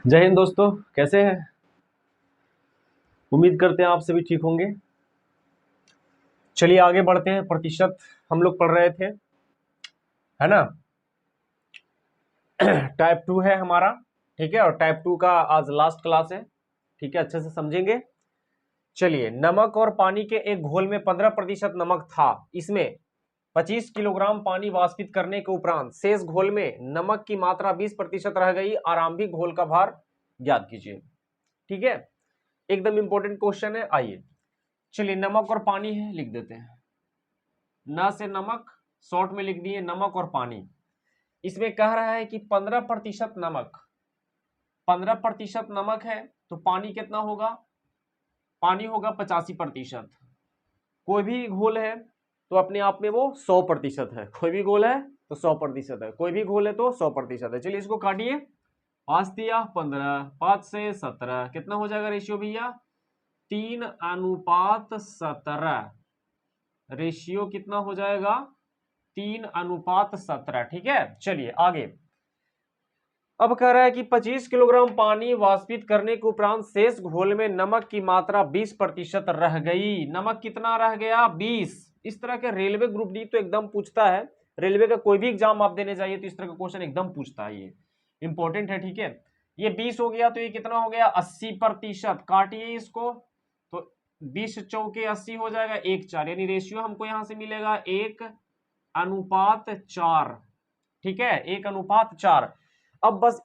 जय हिंद दोस्तों, कैसे हैं। उम्मीद करते हैं आप सभी ठीक होंगे। चलिए आगे बढ़ते हैं। प्रतिशत हम लोग पढ़ रहे थे, है ना। टाइप 2 है हमारा, ठीक है। और टाइप 2 का आज लास्ट क्लास है, ठीक है। अच्छे से समझेंगे। चलिए, नमक और पानी के एक घोल में 15% नमक था। इसमें 25 किलोग्राम पानी वाष्पित करने के उपरांत शेष घोल में नमक की मात्रा 20% रह गई। आरंभिक घोल का भार ज्ञात कीजिए। ठीक है, एकदम इंपॉर्टेंट क्वेश्चन है। आइए चलिए, नमक और पानी है, लिख देते हैं। न से नमक, शॉर्ट में लिख दिए नमक और पानी। इसमें कह रहा है कि 15% नमक, 15% नमक है तो पानी कितना होगा। पानी होगा 85%। कोई भी घोल है तो अपने आप में वो 100% है। कोई भी घोल है तो 100% है, कोई भी घोल है तो 100% है। चलिए इसको काटिए। 5 दिया 15, 5 से 17, कितना हो जाएगा रेशियो भैया, 3:17। रेशियो कितना हो जाएगा, 3:17। ठीक है, चलिए आगे। अब कह रहा है कि 25 किलोग्राम पानी वाष्पित करने के उपरांत शेष घोल में नमक की मात्रा 20% रह गई। नमक कितना रह गया, 20। इस तरह के रेलवे ग्रुप डी तो एकदम पूछता है। रेलवे का कोई भी एग्जाम आप देने जाइए तो इस तरह का क्वेश्चन एकदम पूछता है, ये इंपॉर्टेंट है। ठीक है, ये 20 हो गया तो ये कितना हो गया, 80%। काटिए इसको तो 20 चौके 80 हो जाएगा, 1:4। यानी रेशियो हमको यहां से मिलेगा 1:4। ठीक है, 1:4। अब बस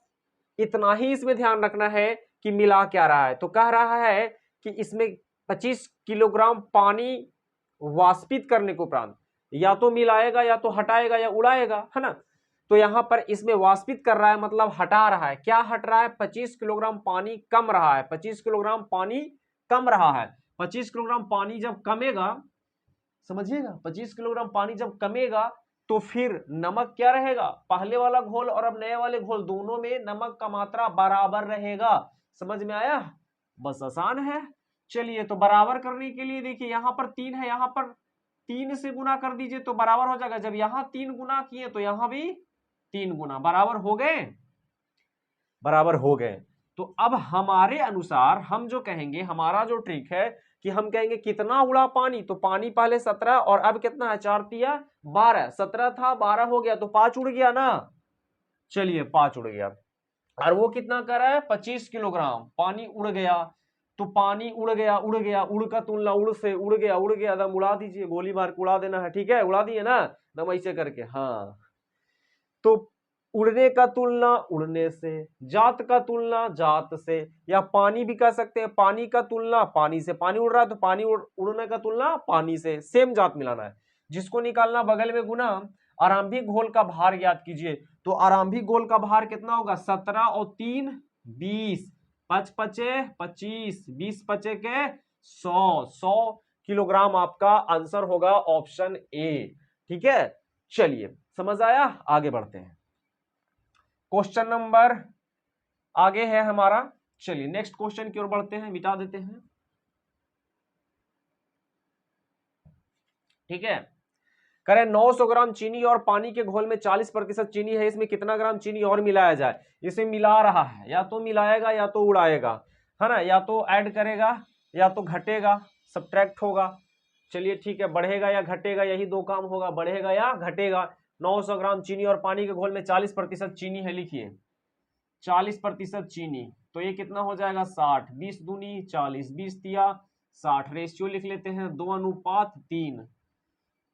इतना ही इसमें ध्यान रखना है कि मिला क्या रहा है। तो कह रहा है कि इसमें 25 किलोग्राम पानी वाष्पित करने के उपरांत या तो मिलाएगा या तो हटाएगा या उड़ाएगा, है ना। तो यहां पर इसमें वाष्पित कर रहा है, मतलब हटा रहा है। क्या हट रहा है, 25 किलोग्राम पानी कम रहा है। 25 किलोग्राम पानी कम रहा है। 25 किलोग्राम पानी जब कमेगा, समझिएगा, 25 किलोग्राम पानी जब कमेगा तो फिर नमक क्या रहेगा, पहले वाला घोल और अब नए वाले घोल दोनों में नमक का मात्रा बराबर रहेगा। समझ में आया, बस आसान है। चलिए, तो बराबर करने के लिए देखिए, यहां पर 3 है, यहां पर 3 से गुना कर दीजिए तो बराबर हो जाएगा। जब यहां 3 गुना किए तो यहां भी 3 गुना, बराबर हो गए, बराबर हो गए। तो अब हमारे अनुसार हम जो कहेंगे, हमारा जो ट्रिक है कि हम कहेंगे कितना उड़ा पानी, तो पानी पहले 17 और अब कितना है, 4 तिया 12। 17 था 12 हो गया तो 5 उड़ गया ना। चलिए 5 उड़ गया। और वो कितना कर रहा है, 25 किलोग्राम पानी उड़ गया। तो पानी उड़ गया, उड़ गया, उड़ का तुलना उड़ से, उड़ गया, उड़ गया, दम उड़ा दीजिए, गोली मार के उड़ा देना है। ठीक है, उड़ा दिए ना, दम ऐसे करके। हाँ, तो उड़ने का तुलना उड़ने से, जात का तुलना जात से, या पानी भी कह सकते हैं, पानी का तुलना पानी से। पानी उड़ रहा है तो पानी उड़ने का तुलना पानी से, सेम जात मिलाना है। जिसको निकालना बगल में गुना। आरंभिक घोल का भार ज्ञात कीजिए। तो आरंभिक घोल का भार कितना होगा, 17 और 3 20, 5 पचे 25, 20 पचे के 100 किलोग्राम आपका आंसर होगा ऑप्शन ए। ठीक है, चलिए समझ आया। आगे बढ़ते हैं, क्वेश्चन नंबर आगे है हमारा। चलिए नेक्स्ट क्वेश्चन की ओर बढ़ते हैं, मिटा देते हैं। ठीक है, करें 900 ग्राम चीनी और पानी के घोल में 40% चीनी है। इसमें कितना ग्राम चीनी और मिलाया जाए। इसे मिला रहा है, या तो मिलाएगा या तो उड़ाएगा, है ना, या तो ऐड करेगा या तो घटेगा, सब्ट्रैक्ट होगा। चलिए ठीक है, बढ़ेगा या घटेगा, यही दो काम होगा, बढ़ेगा या घटेगा। 900 ग्राम चीनी और पानी के घोल में 40% चीनी है, लिखिए 40% चीनी। तो ये कितना हो जाएगा, 60, 20 दूनी 40, 20 तिया 60। रेशियो लिख लेते हैं 2:3।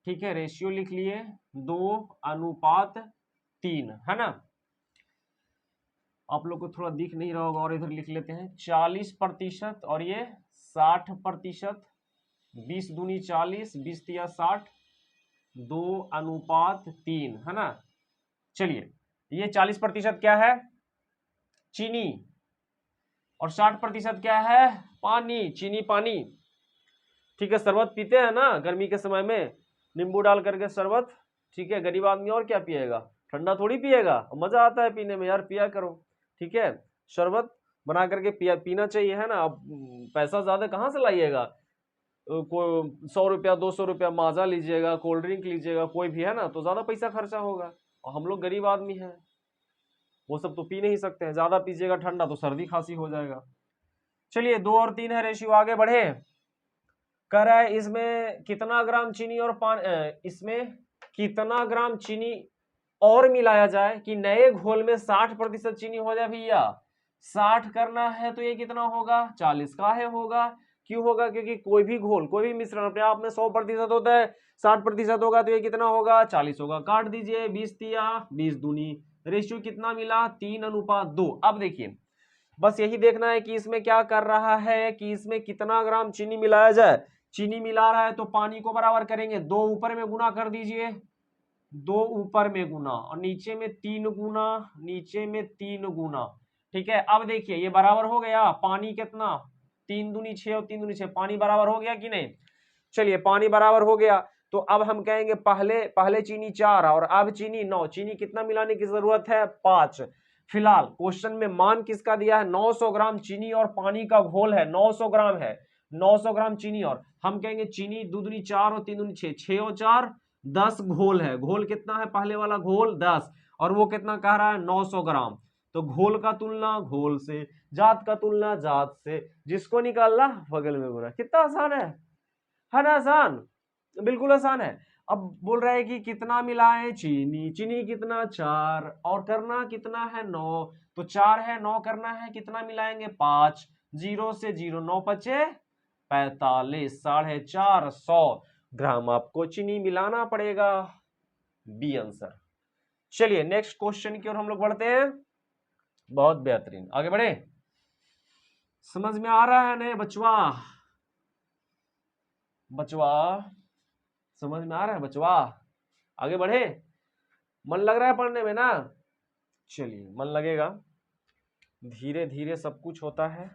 ठीक है, रेशियो लिख लिए 2:3, है ना। आप लोग को थोड़ा दिख नहीं रहा होगा और इधर लिख लेते हैं 40% और ये 60%। 20 दूनी 40, 20 तिया 60, 2:3, है ना। चलिए, ये 40% क्या है, चीनी, और 60% क्या है, पानी, चीनी पानी। ठीक है, शरबत पीते हैं ना गर्मी के समय में, नींबू डाल करके शरबत। ठीक है, गरीब आदमी और क्या पिएगा, ठंडा थोड़ी पिएगा, मजा आता है पीने में यार, पिया करो। ठीक है, शरबत बना करके पीना चाहिए, है ना। अब पैसा ज्यादा कहाँ से लाइएगा, कोई 100 रुपया 200 रुपया माजा लीजिएगा, कोल्ड ड्रिंक लीजिएगा, कोई भी, है ना, तो ज्यादा पैसा खर्चा होगा, और हम लोग गरीब आदमी हैं। वो सब तो पी नहीं सकते हैं, ज्यादा पीजिएगा ठंडा तो सर्दी खांसी हो जाएगा। चलिए 2 और 3 है रेशियो, आगे बढ़े। कह रहा है इसमें कितना ग्राम चीनी और इसमें कितना ग्राम चीनी और मिलाया जाए कि नए घोल में 60% चीनी हो जाए भैया। 60 करना है तो ये कितना होगा, 40 का है होगा। क्यों होगा, क्योंकि कोई भी घोल, कोई भी मिश्रण अपने आप में 100% होता है, 60% होगा तो ये कितना होगा, 40 होगा। काट दीजिए, 20 तिया 20 दूनी, रेशियो कितना मिला, 3:2। अब देखिए बस यही देखना है कि इसमें क्या कर रहा है कि इसमें कितना ग्राम चीनी मिलाया जाए। चीनी मिला रहा है तो पानी को बराबर करेंगे, 2 ऊपर में गुना कर दीजिए, 2 ऊपर में गुना और नीचे में 3 गुना, नीचे में 3 गुना। ठीक है, अब देखिए ये बराबर हो गया, पानी कितना, 3 दूनी 6 और 3 दूनी 6, पानी बराबर हो गया कि नहीं। चलिए पानी बराबर हो गया तो अब हम कहेंगे पहले चीनी 4 और अब चीनी 9, चीनी कितना मिलाने की जरूरत है, 5। फिलहाल क्वेश्चन में मान किसका दिया है, 900 ग्राम चीनी और पानी का घोल है, 900 ग्राम है, 900 ग्राम चीनी और हम कहेंगे चीनी 2 दूनी 4 और 3 दूनी 6, 6 और 4 10 घोल है। घोल कितना है, पहले वाला घोल 10 और वो कितना कह रहा है, 900 ग्राम। तो घोल का तुलना घोल से, जात का तुलना जात से, जिसको निकालना बगल में गुना। कितना आसान है ना, आसान, बिल्कुल आसान है। अब बोल रहा है कि कितना मिलाएं, चीनी, चीनी कितना 4 और करना कितना है 9, तो 4 है 9 करना है, कितना मिलाएंगे 5, 0 से 0 9 पचे 45, 450 ग्राम आपको चीनी मिलाना पड़ेगा। B answer. चलिए नेक्स्ट क्वेश्चन की ओर हम लोग बढ़ते हैं। बहुत बेहतरीन, आगे बढ़े। समझ में आ रहा है नहीं बचवा, बचवा समझ में आ रहा है बचवा, आगे बढ़े। मन लग रहा है पढ़ने में ना, चलिए मन लगेगा, धीरे धीरे सब कुछ होता है।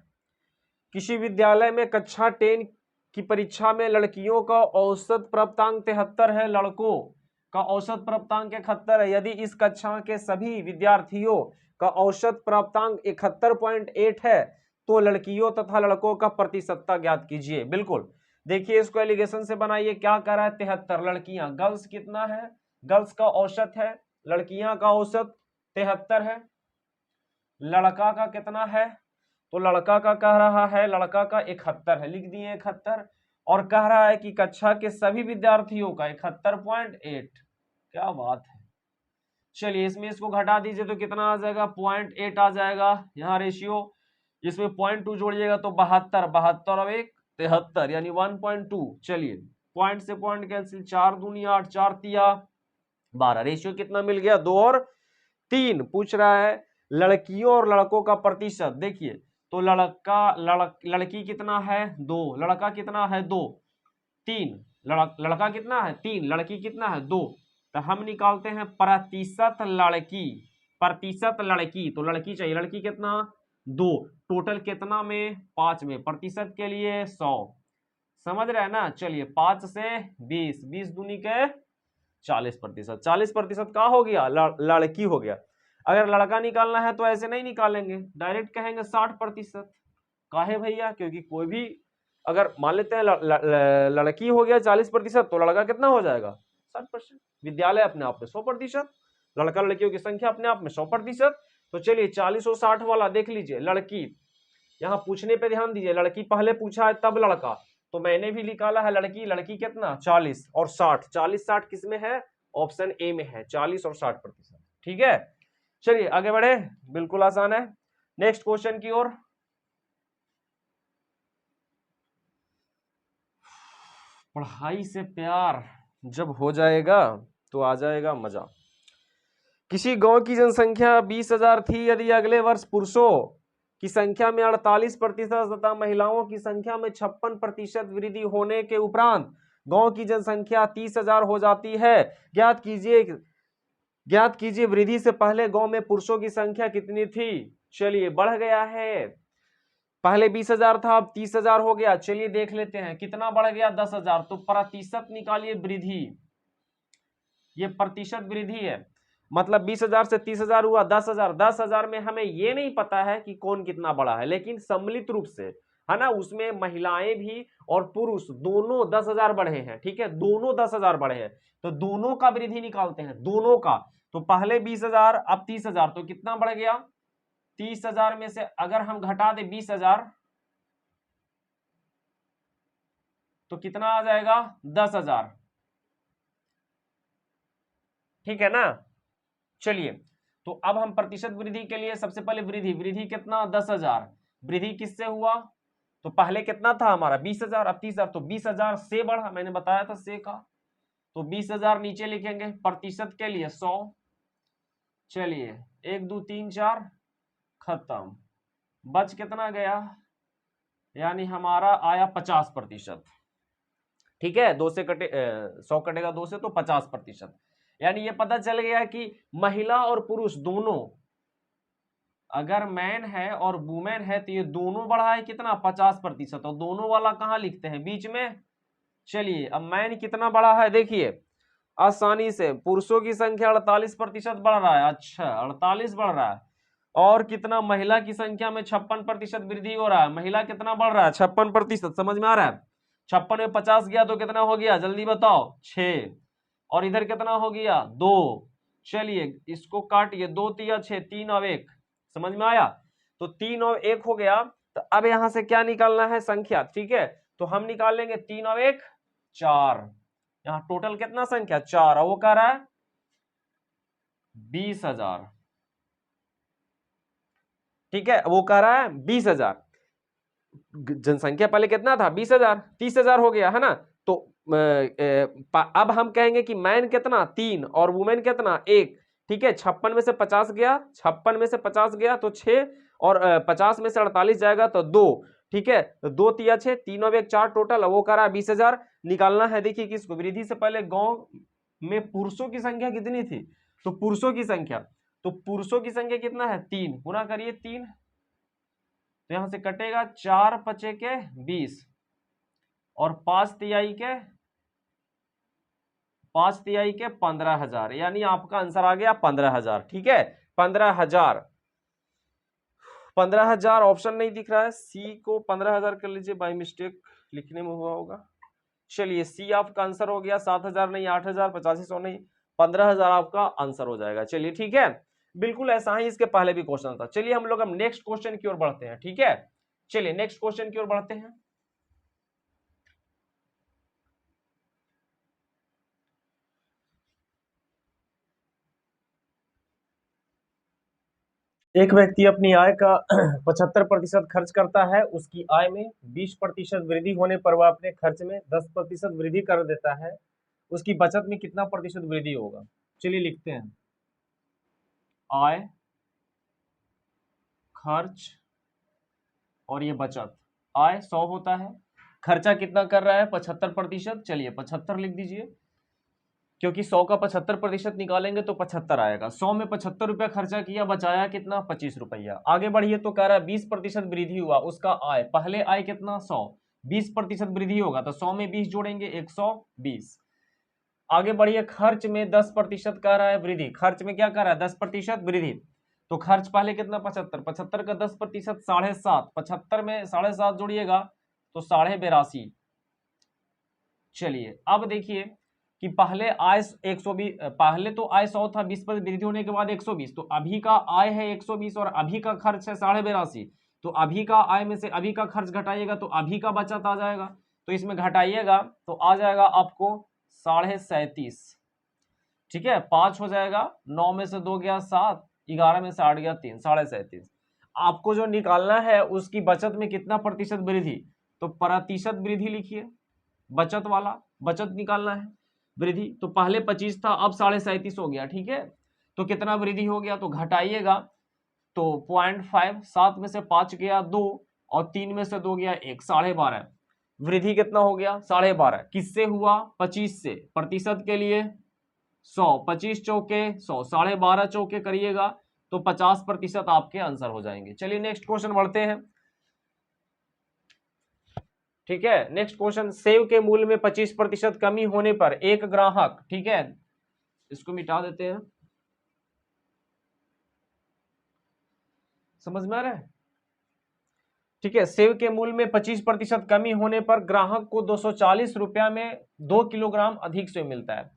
किसी विद्यालय में कक्षा 10 की परीक्षा में लड़कियों का औसत प्राप्तांक 73 है, लड़कों का औसत प्राप्तांक 71 है। यदि इस कक्षा के सभी विद्यार्थियों का औसत प्राप्तांक 71.8 है तो लड़कियों तथा लड़कों का प्रतिशतता ज्ञात कीजिए। बिल्कुल, देखिए इसको एलिगेशन से बनाइए। क्या कर रहा है, 73 लड़कियां, गर्ल्स कितना है, गर्ल्स का औसत है, लड़कियां का औसत 73 है, लड़का का कितना है, तो लड़का का कह रहा है, लड़का का 71 है, लिख दिए 71 और कह रहा है कि कक्षा के सभी विद्यार्थियों का 71.8। क्या बात है। चलिए इसमें इसको घटा दीजिए तो कितना आ जाएगा, 0.8 आ जाएगा। यहाँ रेशियो इसमें 0.2 जोड़िएगा तो 72, 72 और 1 73 यानी 1.2। चलिए पॉइंट से पॉइंट कैंसिल, 4 दूनी 8, 4 तिया 12, रेशियो कितना मिल गया, 2 और 3। पूछ रहा है लड़कियों और लड़कों का प्रतिशत। देखिए तो लड़की कितना है 2, लड़का कितना है 2, 3, लड़का कितना है 3, लड़की कितना है 2। तो हम निकालते हैं प्रतिशत लड़की, प्रतिशत लड़की, तो लड़की चाहिए, लड़की कितना 2, टोटल कितना में 5 में, प्रतिशत के लिए 100, समझ रहे हैं ना। चलिए 5 से 20, 20 दूनी के 40%, 40% का हो गया, लड़की हो गया। अगर लड़का निकालना है तो ऐसे नहीं निकालेंगे, डायरेक्ट कहेंगे 60%। काहे भैया, क्योंकि कोई भी अगर मान लेते हैं लड़की हो गया 40% तो लड़का कितना हो जाएगा 60%। विद्यालय अपने आप में 100%, लड़का लड़कियों की संख्या अपने आप में 100%। तो चलिए 40 और 60 वाला देख लीजिए, लड़की, यहाँ पूछने पे ध्यान दीजिए, लड़की पहले पूछा है तब लड़का, तो मैंने भी निकाला है लड़की, लड़की कितना 40 और 60, 40 60 किसमें है, ऑप्शन ए में है, 40 और 60%। ठीक है, चलिए आगे बढ़े, बिल्कुल आसान है। नेक्स्ट क्वेश्चन की ओर। पढ़ाई से प्यार जब हो जाएगा तो आ जाएगा मजा। किसी गांव की जनसंख्या 20,000 थी, यदि अगले वर्ष पुरुषों की संख्या में 48% तथा महिलाओं की संख्या में 56% वृद्धि होने के उपरांत गांव की जनसंख्या 30,000 हो जाती है, ज्ञात कीजिए वृद्धि से पहले गांव में पुरुषों की संख्या कितनी थी। चलिए बढ़ गया है, पहले 20,000 था, अब 30,000 हो गया। चलिए देख लेते हैं कितना बढ़ गया, 10,000, तो प्रतिशत निकालिए वृद्धि, ये प्रतिशत वृद्धि है, मतलब 20,000 से 30,000 हुआ 10,000। 10,000 में हमें ये नहीं पता है कि कौन कितना बड़ा है, लेकिन सम्मिलित रूप से है ना, उसमें महिलाएं भी और पुरुष दोनों 10,000 बढ़े हैं। ठीक है, दोनों 10,000 बढ़े हैं, तो दोनों का वृद्धि निकालते हैं, दोनों का। तो पहले 20,000 अब 30,000, तो कितना बढ़ गया? 30,000 में से अगर हम घटा दे 20,000 तो कितना आ जाएगा? 10,000। ठीक है ना? चलिए, तो अब हम प्रतिशत वृद्धि के लिए सबसे पहले वृद्धि कितना? 10,000। वृद्धि किससे हुआ? तो पहले कितना था हमारा? 20,000, अब 30,000, तो 20,000 से बढ़ा, मैंने बताया था से का, तो 20,000 नीचे लिखेंगे। प्रतिशत के लिए 100। चलिए 1 2 3 4 खत्म। बच कितना गया? यानी हमारा आया 50%। ठीक है, 2 से कटे 100 कटेगा 2 से तो 50%। यानी ये पता चल गया कि महिला और पुरुष दोनों, अगर मैन है और वुमेन है तो ये दोनों बढ़ा है कितना? 50%। और दोनों वाला कहां लिखते हैं? बीच में। चलिए अब मैन कितना बढ़ा है देखिए आसानी से, पुरुषों की संख्या 48% बढ़ रहा है। अच्छा 48 बढ़ रहा है। और कितना? महिला की संख्या में 56% वृद्धि हो रहा है। महिला कितना बढ़ रहा है? 56%। समझ में आ रहा है? 56 में 50 गया तो कितना हो गया? जल्दी बताओ। 6। और इधर कितना हो गया? 2। चलिए इसको काटिए, 2 तिया 6, 3 और 1। समझ में आया? तो 3 और 1 हो गया। तो अब यहां से क्या निकालना है? संख्या। ठीक है, तो हम निकाल लेंगे 3 और 1 4। यहां टोटल कितना संख्या? 4। और वो कह रहा है 20,000। ठीक है, वो कह रहा है 20,000। जनसंख्या पहले कितना था? 20,000। 30,000 हो गया है ना? तो अब हम कहेंगे कि मैन कितना? 3 और वुमेन कितना? 1। ठीक है, 56 में से 50 गया, 56 में से 50 गया तो 6, और 50 में से 48 जाएगा तो 2। ठीक है, तो 2 तिया 6, 3 और 1 4 टोटल। वो कह रहा है 20,000 निकालना है। देखिए किसको? वृद्धि से पहले गांव में पुरुषों की संख्या कितनी थी? तो पुरुषों की संख्या, तो पुरुषों की संख्या कितना है? 3। गुना करिए 3, तो यहां से कटेगा 4 पचे के 20 और 5 तिहाई के 15,000। यानी आपका आंसर आ गया 15,000। ठीक है, 15,000। 15,000 ऑप्शन नहीं दिख रहा है, सी को 15,000 कर लीजिए, बाय मिस्टेक लिखने में हुआ होगा। चलिए सी आपका आंसर हो गया। 7,000 नहीं, 8,000, 8500 नहीं, 15,000 आपका आंसर हो जाएगा। चलिए ठीक है, बिल्कुल ऐसा ही इसके पहले भी क्वेश्चन था। चलिए हम लोग अब नेक्स्ट क्वेश्चन की ओर बढ़ते हैं। ठीक है, चलिए नेक्स्ट क्वेश्चन की ओर बढ़ते हैं। एक व्यक्ति अपनी आय का 75% खर्च करता है। उसकी आय में 20% वृद्धि होने पर वह अपने खर्च में 10% वृद्धि कर देता है। उसकी बचत में कितना प्रतिशत वृद्धि होगा? चलिए लिखते हैं, आय, खर्च और ये बचत। आय 100 होता है, खर्चा कितना कर रहा है? 75%। चलिए 75 लिख दीजिए, क्योंकि 100 का 75% निकालेंगे तो 75 आएगा। 100 में 75 रुपया खर्चा किया, बचाया कितना? 25 रुपया। आगे बढ़िए, तो कह रहा है 20% वृद्धि हुआ उसका आय। पहले आय कितना? 100, 20% वृद्धि होगा तो 100 में 20 जोड़ेंगे 120। आगे बढ़िए, खर्च में 10% कह रहा है वृद्धि। खर्च में क्या कह रहा है? 10% वृद्धि। तो खर्च पहले कितना? 75, 75 का 10% 7.5, 75 में 7.5 जोड़िएगा तो 82.5। चलिए अब देखिए कि पहले आय 120, पहले तो आय 100 था, 20% वृद्धि होने के बाद 120, तो अभी का आय है 120 और अभी का खर्च है 82.5। तो अभी का आय में से अभी का खर्च घटाइएगा तो अभी का बचत आ जाएगा। तो इसमें घटाइएगा तो आ जाएगा आपको 37.5। ठीक है, 5 हो जाएगा, 9 में से 2 गया 7, 11 में से 8 गया 3, 37.5। आपको जो निकालना है उसकी बचत में कितना प्रतिशत वृद्धि, तो प्रतिशत वृद्धि लिखिए, बचत वाला बचत निकालना है। वृद्धि तो पहले 25 था, अब 37.5 हो गया। ठीक है, तो कितना वृद्धि हो गया? तो घटाइएगा तो 0.5, 7 में से 5 गया 2 और 3 में से 2 गया 1, 12.5। वृद्धि कितना हो गया? 12.5। किससे हुआ? 25 से। प्रतिशत के लिए 100, 25 चौके 100, 12.5 चौके करिएगा तो 50% आपके आंसर हो जाएंगे। चलिए नेक्स्ट क्वेश्चन बढ़ते हैं। ठीक है, नेक्स्ट क्वेश्चन, सेव के मूल्य में 25% कमी होने पर एक ग्राहक, ठीक है इसको मिटा देते हैं, समझ में आ रहा है? ठीक है, सेव के मूल्य में 25% कमी होने पर ग्राहक को 240 रुपया में 2 किलोग्राम अधिक सेव मिलता है।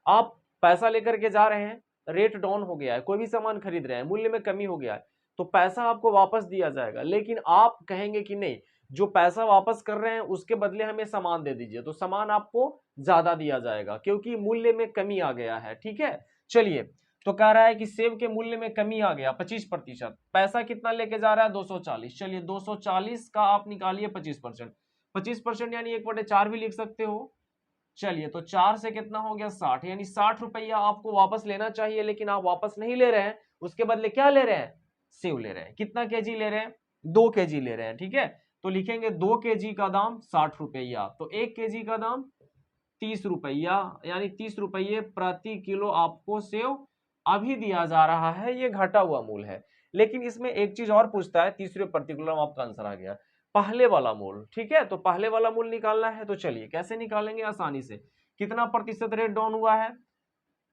आप पैसा लेकर के जा रहे हैं रेट डाउन हो गया है, कोई भी सामान खरीद रहे हैं, मूल्य में कमी हो गया है, तो पैसा आपको वापस दिया जाएगा। लेकिन आप कहेंगे कि नहीं, जो पैसा वापस कर रहे हैं उसके बदले हमें सामान दे दीजिए, तो सामान आपको ज्यादा दिया जाएगा क्योंकि मूल्य में कमी आ गया है। ठीक है, चलिए, तो कह रहा है कि सेब के मूल्य में कमी आ गया 25%, पैसा कितना लेके जा रहा है 240। चलिए 240 का आप निकालिए 25%, 25% यानी 1/4 भी लिख सकते हो। चलिए तो 4 से कितना हो गया 60, यानी 60 रुपया आपको वापस लेना चाहिए, लेकिन आप वापस नहीं ले रहे हैं, उसके बदले क्या ले रहे हैं, सेव ले रहे हैं। कितना केजी ले रहे हैं, 2 केजी ले रहे हैं। ठीक है, तो लिखेंगे 2 केजी का दाम 60 रुपया, तो 1 केजी का दाम 30 रुपया, यानी 30 रुपये प्रति किलो आपको सेव अभी दिया जा रहा है। ये घटा हुआ मूल है, लेकिन इसमें एक चीज और पूछता है, 30 रुपये प्रति किलो, आपका आंसर आ गया पहले वाला मूल। ठीक है, तो पहले वाला मूल निकालना है, तो चलिए कैसे निकालेंगे, आसानी से। कितना प्रतिशत रेट डाउन हुआ है,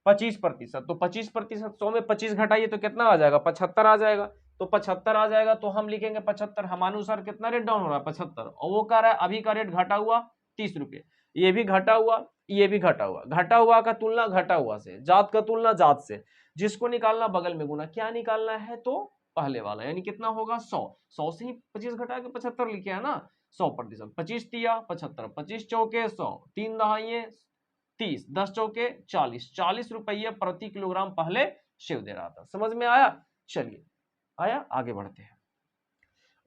25%, तो 25%, 100 में 25 घटाइए तो कितना आ जाएगा, 75 आ जाएगा। तो 75 आ जाएगा, तो हम लिखेंगे 75, हमानुसार कितना रेट डाउन हो रहा है 75, और वो कह रहा है अभी का रेट घटा हुआ 30 रुपये, ये भी घटा हुआ, ये भी घटा हुआ। घटा हुआ का तुलना घटा हुआ से, जात का तुलना जात से, जिसको निकालना बगल में गुना। क्या निकालना है, तो पहले वाला, यानी कितना होगा 100, 100 से ही 25 घटा के 75 लिखे है ना, 100%। 25 दिया 75, 25 चौके 100, 3 दहाइये 30, 10 चौके 40, 40 रुपये प्रति किलोग्राम पहले सेव दे रहा था। समझ में आया, चलिए आया, आगे बढ़ते हैं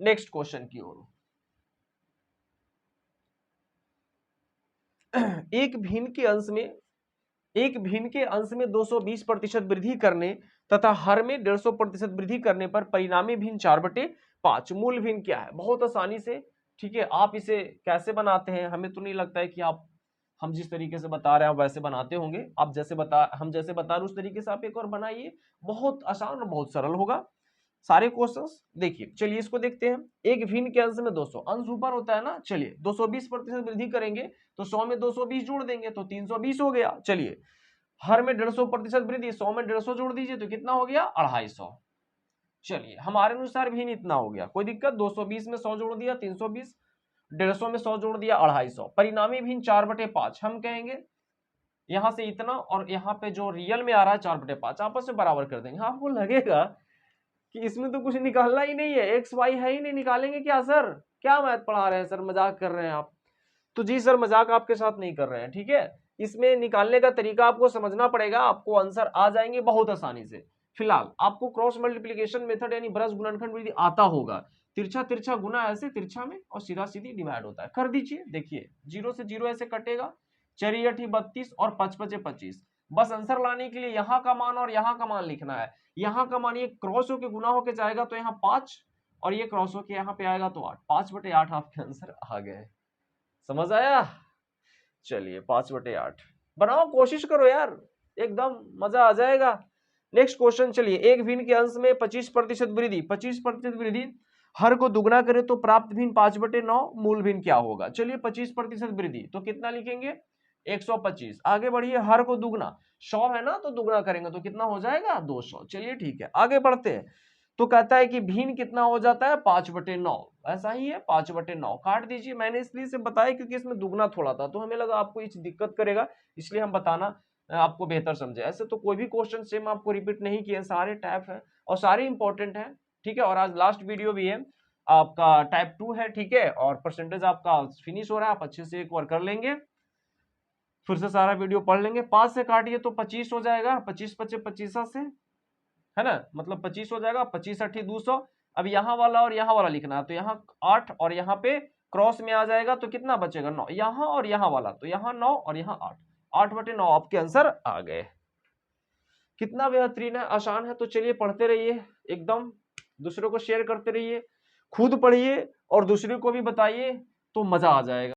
नेक्स्ट क्वेश्चन की ओर। एक भिन्न के अंश में 220% वृद्धि करने तथा हर में 150% वृद्धि करने पर परिणामी भिन्न 4/5। मूल भिन्न क्या है, बहुत आसानी से। ठीक है, आप इसे कैसे बनाते हैं, हमें तो नहीं लगता है कि आप, हम जिस तरीके से बता रहे हैं वैसे बनाते होंगे। आप हम जैसे बता रहे उस तरीके से आप एक और बनाइए, बहुत आसान और बहुत सरल होगा सारे क्वेश्चंस। देखिए, चलिए इसको देखते हैं। एक भिन्न के अंश में 200, अंश ऊपर होता है ना, चलिए 220% वृद्धि करेंगे तो 100 में 220 जोड़ देंगे तो 320 हो गया। चलिए, हर में 150% वृद्धि, 100 में 150 जोड़ दीजिए तो कितना हो गया 250। चलिए, हमारे अनुसार भिन्न इतना हो गया, कोई दिक्कत, 220 में 100 जोड़ दिया 320, 150 में 100 जोड़ दिया 250। परिणामी भिन्न 4/5, हम कहेंगे यहां से इतना और यहाँ पे जो रियल में आ रहा है 4/5 आपस में बराबर कर देंगे। आपको लगेगा कि इसमें तो कुछ निकालना ही नहीं है, एक्स वाई है ही नहीं, निकालेंगे क्या सर, क्या मैथ पढ़ा रहे हैं सर, मजाक कर रहे हैं आप। तो जी सर, मजाक आपके साथ नहीं कर रहे हैं। ठीक है, इसमें निकालने का तरीका आपको समझना पड़ेगा, आपको आंसर आ जाएंगे बहुत आसानी से। फिलहाल आपको क्रॉस मल्टीप्लिकेशन मेथड यानी ब्रश गुणनखंड विधि आता होगा। तिरछा तिरछा गुना ऐसे तिरछा में और सीधा सीधी डिवाइड होता है, कर दीजिए। देखिए 0 से 0 ऐसे कटेगा, 4 8 32 और 5 5 25। बस आंसर लाने के लिए यहाँ का मान और यहाँ का मान लिखना है। यहाँ का मान ये क्रॉस होके गुना होके जाएगा तो यहाँ 5, और ये क्रॉस होके यहाँ पे आएगा तो 8, 5/8 आपके आंसर आ गए। समझ आया, चलिए 5/8 बनाओ, कोशिश करो यार, एकदम मजा आ जाएगा। नेक्स्ट क्वेश्चन, चलिए, एक भिन्न के अंश में 25% वृद्धि, 25% वृद्धि, हर को दुगना करें तो प्राप्त भिन्न 5/9, मूल भिन्न क्या होगा। चलिए 25% वृद्धि तो कितना लिखेंगे 125। आगे बढ़िए, हर को दुगना, 100 है ना, तो दुगना करेंगे तो कितना हो जाएगा 200। चलिए ठीक है, आगे बढ़ते हैं। तो कहता है कि भिन्न कितना हो जाता है 5/9, ऐसा ही है 5/9, काट दीजिए। मैंने इसलिए से बताया क्योंकि इसमें दुगना थोड़ा था, तो हमें लगा आपको इस दिक्कत करेगा, इसलिए हम बताना आपको बेहतर समझे। ऐसे तो कोई भी क्वेश्चन सेम आपको रिपीट नहीं किए, सारे टाइप है और सारे इंपॉर्टेंट है। ठीक है, और आज लास्ट वीडियो भी है आपका, टाइप 2 है। ठीक है, और परसेंटेज आपका फिनिश हो रहा है, आप अच्छे से एक बार कर लेंगे, फिर से सारा वीडियो पढ़ लेंगे। 5 से काटिए तो 25 हो जाएगा, 25 25 25 से, है ना, मतलब 25 हो जाएगा, 25 8 200। अब यहाँ वाला और यहाँ वाला लिखना है, तो यहाँ 8 और यहाँ पे क्रॉस में आ जाएगा तो कितना बचेगा 9, यहाँ और यहाँ वाला, तो यहाँ 9 और यहाँ 8, 8/9 आपके आंसर आ गए। कितना बेहतरीन है, आसान है। तो चलिए पढ़ते रहिए, एकदम दूसरों को शेयर करते रहिए, खुद पढ़िए और दूसरे को भी बताइए, तो मजा आ जाएगा।